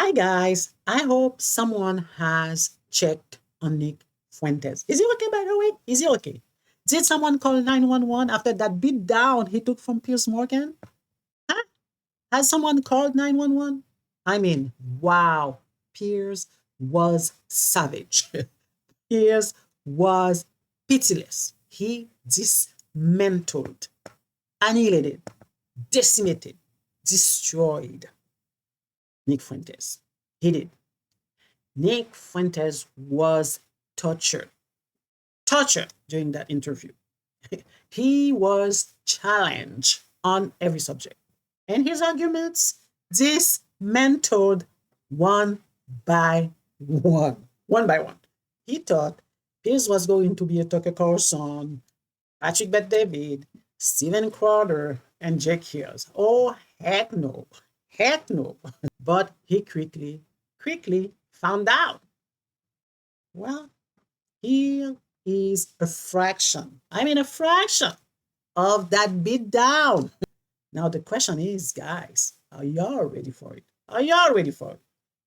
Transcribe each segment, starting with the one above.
Hi guys, I hope someone has checked on Nick Fuentes. Is he okay by the way? Is he okay? Did someone call 911 after that beat down he took from Piers Morgan? Huh? Has someone called 911? I mean, wow, Piers was savage. Piers was pitiless. He dismantled, annihilated, decimated, destroyed Nick Fuentes. He did. Nick Fuentes was tortured. Tortured during that interview. He was challenged on every subject. And his arguments dismantled one by one. One by one. He thought Piers was going to be a Tucker Carlson, Patrick Bet David, Steven Crowder, and Jack Hughes. Oh, heck no. Heck no. But he quickly found out. Well, he is a fraction. I mean, a fraction of that beat down. Now, the question is, guys, are y'all ready for it? Are y'all ready for it?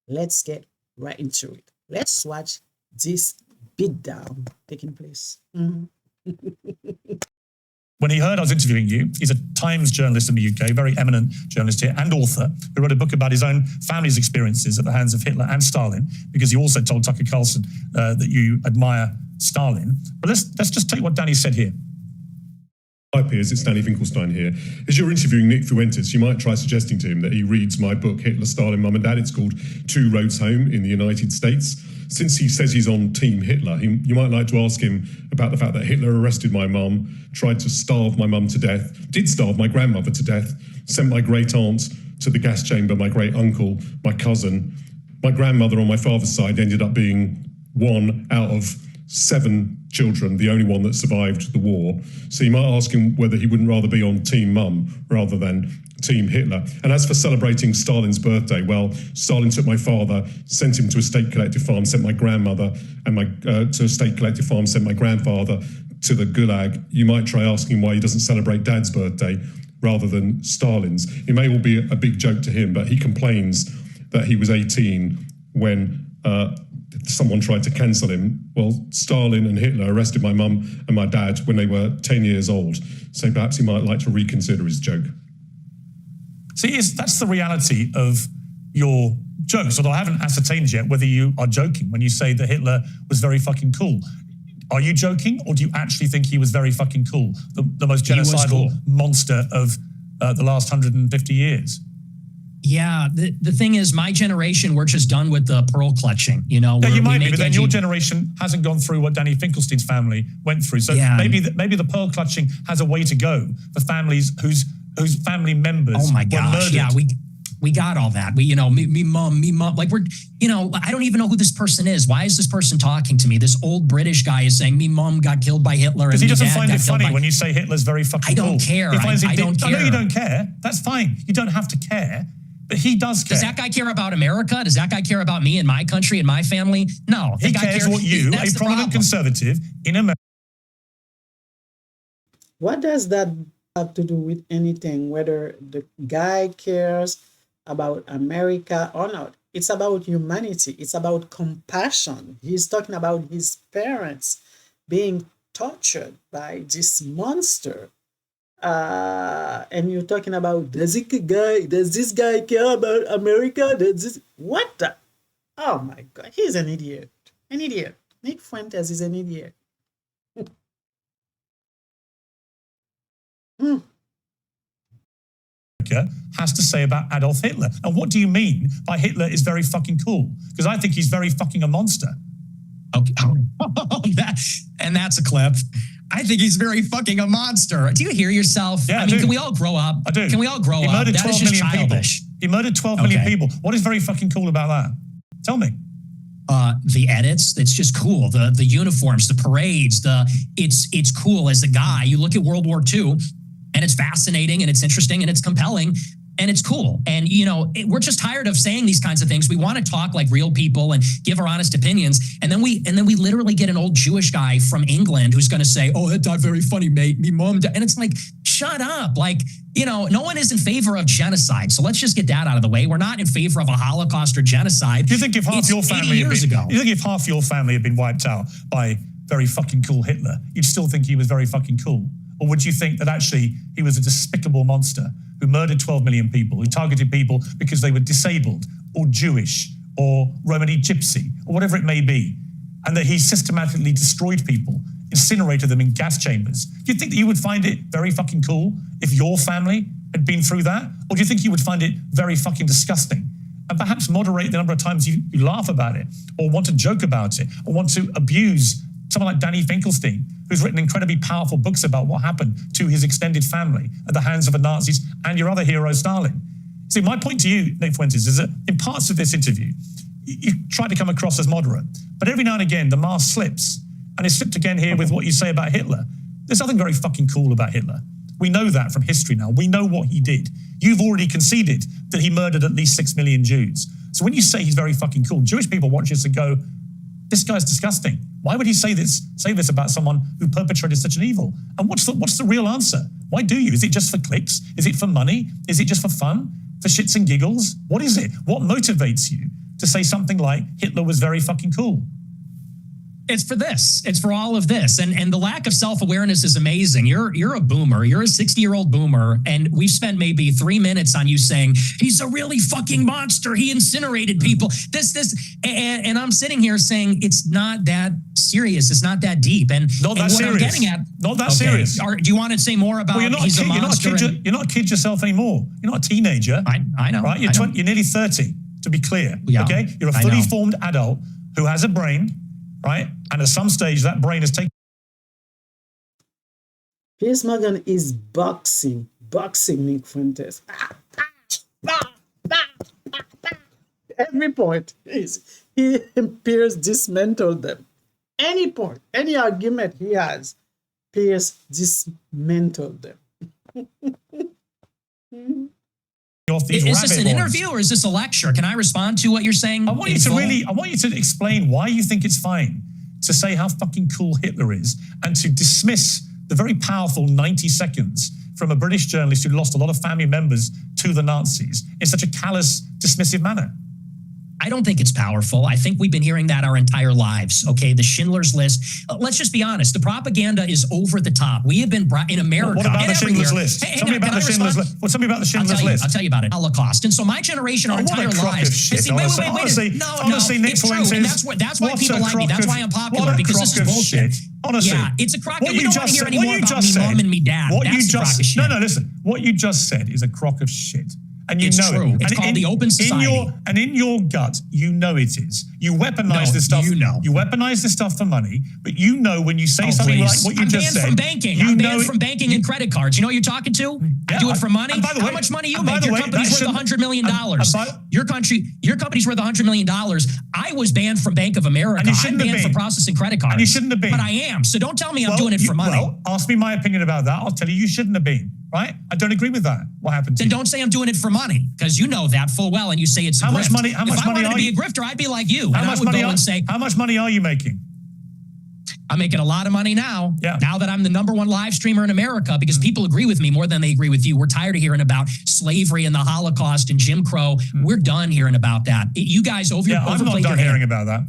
Let's get right into it. Let's watch this beat down taking place. When he heard I was interviewing you, he's a Times journalist in the UK, very eminent journalist here, and author, who wrote a book about his own family's experiences at the hands of Hitler and Stalin, because he also told Tucker Carlson that you admire Stalin. But let's just take what Danny said here. Hi Piers, it's Danny Finkelstein here. As you're interviewing Nick Fuentes, you might try suggesting to him that he reads my book, Hitler, Stalin, Mum and Dad. It's called Two Roads Home in the United States. Since he says he's on Team Hitler, you might like to ask him about the fact that Hitler arrested my mum, tried to starve my mum to death, did starve my grandmother to death, sent my great aunt to the gas chamber, my great uncle, my cousin. My grandmother on my father's side ended up being one out of 7 children, the only one that survived the war. So you might ask him whether he wouldn't rather be on Team Mum rather than Team Hitler. And as for celebrating Stalin's birthday, well, Stalin took my father, sent him to a state collective farm, sent my grandmother and to a state collective farm, sent my grandfather to the Gulag. You might try asking why he doesn't celebrate Dad's birthday rather than Stalin's. It may all be a big joke to him, but he complains that he was 18 when someone tried to cancel him. Well, Stalin and Hitler arrested my mum and my dad when they were 10 years old. So perhaps he might like to reconsider his joke. See, that's the reality of your jokes, although I haven't ascertained yet whether you are joking when you say that Hitler was very fucking cool. Are you joking, or do you actually think he was very fucking cool? The most genocidal monster of the last 150 years? Yeah, the thing is, my generation, we're just done with the pearl clutching. You know, yeah, you might be, but then your generation hasn't gone through what Danny Finkelstein's family went through. So yeah, maybe the pearl clutching has a way to go for families whose family members oh my were gosh, murdered. Yeah, we got all that. We, you know, me mom, like we're, you know, I don't even know who this person is. Why is this person talking to me? This old British guy is saying me mom got killed by Hitler. Because he doesn't find it funny when you say Hitler's very fucking cool. I don't care. I don't care. I know you don't care. That's fine. You don't have to care. But he does care. Does that guy care about America? Does that guy care about me and my country and my family? No. He cares what you, a prominent conservative in America. What does that have to do with anything, whether the guy cares about America or not? It's about humanity. It's about compassion. He's talking about his parents being tortured by this monster. And you're talking about, does this guy care about America? What the? Oh my God, he's an idiot. An idiot. Nick Fuentes is an idiot. Has to say about Adolf Hitler. And what do you mean by Hitler is very fucking cool? Because I think he's very fucking a monster. Okay. And that's a clip. I think he's very fucking a monster. Do you hear yourself? Yeah, I mean, can we all grow up? I do. Can we all grow up? He murdered 12 million people. He murdered 12 million people. What is very fucking cool about that? Tell me. The edits, it's just cool. The uniforms, the parades, it's cool as a guy. You look at World War II, and it's fascinating, and it's interesting, and it's compelling. And it's cool. And, we're just tired of saying these kinds of things. We want to talk like real people and give our honest opinions. And then we literally get an old Jewish guy from England who's going to say, oh, that's not very funny, mate. Me mom died. And it's like, shut up. Like, no one is in favor of genocide. So let's just get that out of the way. We're not in favor of a Holocaust or genocide. Do you think if half your family had been, you think if half your family had been wiped out by very fucking cool Hitler, you'd still think he was very fucking cool? Or would you think that actually he was a despicable monster who murdered 12 million people, who targeted people because they were disabled or Jewish or Romani Gypsy or whatever it may be, and that he systematically destroyed people, incinerated them in gas chambers? Do you think that you would find it very fucking cool if your family had been through that? Or do you think you would find it very fucking disgusting? And perhaps moderate the number of times you laugh about it or want to joke about it or want to abuse someone like Danny Finkelstein, who's written incredibly powerful books about what happened to his extended family at the hands of the Nazis and your other hero, Stalin. See, my point to you, Nick Fuentes, is that in parts of this interview, you try to come across as moderate, but every now and again, the mask slips. And it slipped again here with what you say about Hitler. There's nothing very fucking cool about Hitler. We know that from history now. We know what he did. You've already conceded that he murdered at least 6 million Jews. So when you say he's very fucking cool, Jewish people watch this and go, this guy's disgusting. Why would he say this about someone who perpetrated such an evil? And what's the real answer? Why do you? Is it just for clicks? Is it for money? Is it just for fun? For shits and giggles? What is it? What motivates you to say something like Hitler was very fucking cool? It's for this. It's for all of this. And the lack of self-awareness is amazing. You're a boomer. You're a 60-year-old boomer. And we've spent maybe 3 minutes on you saying, he's a really fucking monster. He incinerated people. And I'm sitting here saying it's not that serious. It's not that deep. And not that what serious. I'm getting at. Not that serious. Do you want to say more about you're not he's a monster? You're not a kid yourself anymore. You're not a teenager. I know. Right? You're nearly 30, to be clear. Yeah, okay? You're a fully formed adult who has a brain. Right? And at some stage, that brain is taken. Piers Morgan is boxing Nick Fuentes. Every point he and Piers dismantled them. Any point, any argument he has, Piers dismantled them. Is this an interview or is this a lecture? Can I respond to what you're saying? I want you to explain why you think it's fine to say how fucking cool Hitler is and to dismiss the very powerful 90 seconds from a British journalist who lost a lot of family members to the Nazis in such a callous, dismissive manner. I don't think it's powerful. I think we've been hearing that our entire lives. Okay, the Schindler's List. Let's just be honest. The propaganda is over the top. We have been brought in America. What about the Schindler's List? Tell me about the Schindler's List. Well, tell me about the Schindler's List. I'll tell you about it. Holocaust. And so my generation, our entire lives. Honestly, Nick Fuentes. And that's why people like me. That's why I'm popular, because this is bullshit. Honestly, yeah, it's a crock. We don't want to hear anymore about me mom and me dad. That's a crock of shit. No, listen. What you just said is a crock of shit. And you it's know true. it. It's called the open society. In your gut, you know it is. You weaponize this stuff. You know. You weaponize this stuff for money, but you know when you say something like what you just said. I'm banned from banking. I'm banned from banking and credit cards. You know what you're talking to? Yeah, I do it for money. By the way, how much money you make? Your company's worth $100 million. Your company's worth $100 million. I was banned from Bank of America. I'm banned for processing credit cards. And you shouldn't have been. But I am. So don't tell me I'm doing it for money. Well, ask me my opinion about that. I'll tell you shouldn't have been. Right? I don't agree with that. What happened to you? Then don't say I'm doing it for money, because you know that full well, and you say it's a grift. How much money if I wanted to be a grifter, I'd be like you. How much money are you making? I'm making a lot of money now. Yeah. Now that I'm the #1 live streamer in America, because people agree with me more than they agree with you. We're tired of hearing about slavery and the Holocaust and Jim Crow. We're done hearing about that. You guys I'm not done hearing about that.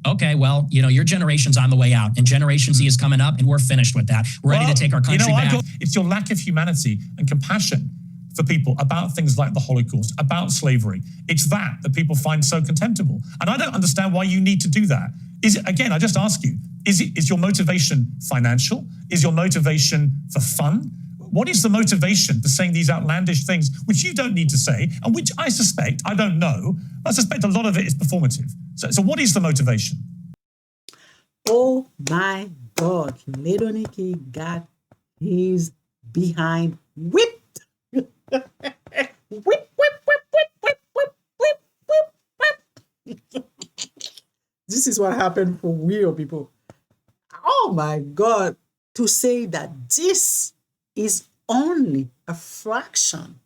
Okay, well, your generation's on the way out, and Generation Z is coming up, and we're finished with that. We're ready to take our country back. It's your lack of humanity and compassion for people about things like the Holocaust, about slavery. It's that people find so contemptible. And I don't understand why you need to do that. Again, I just ask you, is your motivation financial? Is your motivation for fun? What is the motivation for saying these outlandish things, which you don't need to say, and which I suspect, I don't know, but I suspect a lot of it is performative. So what is the motivation? Oh my God, Little Nicky got his behind whipped. whip, whip, whip, whip, whip, whip, whip, whip, whip. This is what happened for real people. Oh my God, to say that this is only a fraction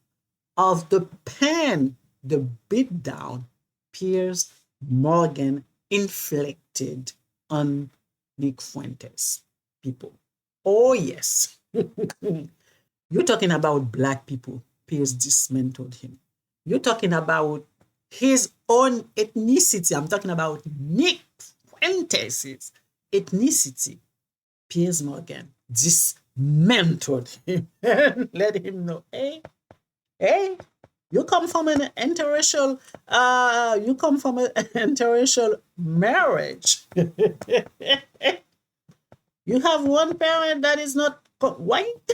of the pen, the beatdown Piers Morgan inflicted on Nick Fuentes people. Oh, yes. You're talking about black people. Piers dismantled him. You're talking about his own ethnicity. I'm talking about Nick Fuentes' ethnicity. Piers Morgan dismantled him and let him know, hey, you come from an interracial, marriage. You have one parent that is not white.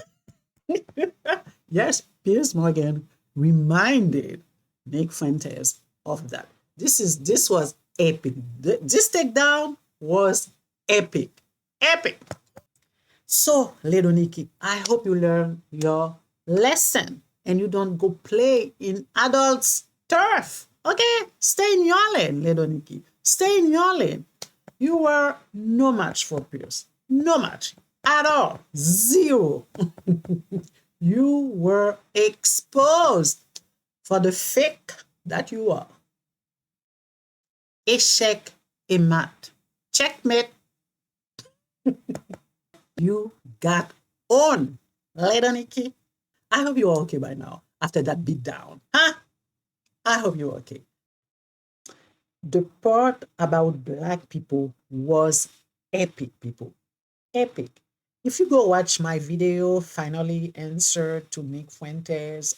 Yes, Piers Morgan reminded Nick Fuentes of that. This was epic. This takedown was epic. Epic. So, little Nikki, I hope you learn your lesson and you don't go play in adults' turf. Okay? Stay in your lane, little Nikki. Stay in your lane. You were no match for Piers. No match at all. Zero. You were exposed for the fake that you are. Échec et mat. Checkmate. You got on, little Nikki. I hope you're okay by now after that beatdown. Huh? I hope you're okay. The part about black people was epic, people. Epic. If you go watch my video, finally answer to Nick Fuentes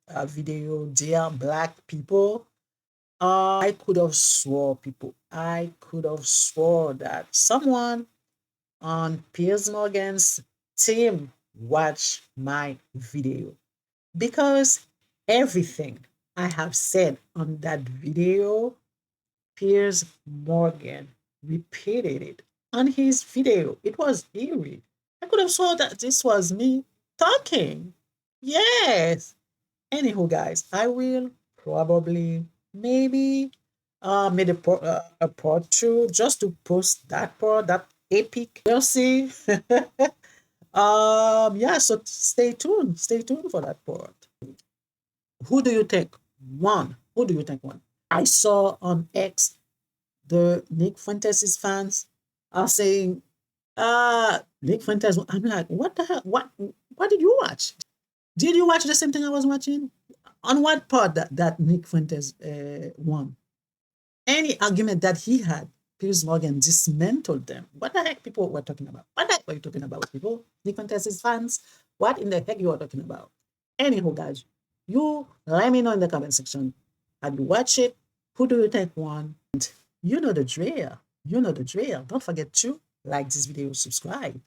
video, Dear Black People, I could have swore, people, I could have swore that someone on Piers Morgan's team watched my video because everything I have said on that video, Piers Morgan repeated it on his video. It was eerie. I could have sworn that this was me talking. Yes. Anywho, guys, I will probably maybe made a part two just to post that part, that epic. We'll see. Yeah, so stay tuned. Stay tuned for that part. Who do you think won? Who do you think won? I saw on X the Nick Fuentes' fans are saying, Nick Fuentes. I'm like, what the hell? What did you watch? Did you watch the same thing I was watching? On what part that Nick Fuentes won? Any argument that he had, Piers Morgan dismantled them. What the heck people were talking about? What the heck were you talking about, people? Nick Fuentes' fans? What in the heck you are talking about? Anyhow, guys, you let me know in the comment section. Have you watched it? Who do you think won? And you know the drill. You know the drill. Don't forget to like this video, subscribe,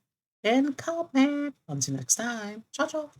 and comment. Until next time. Ciao, ciao.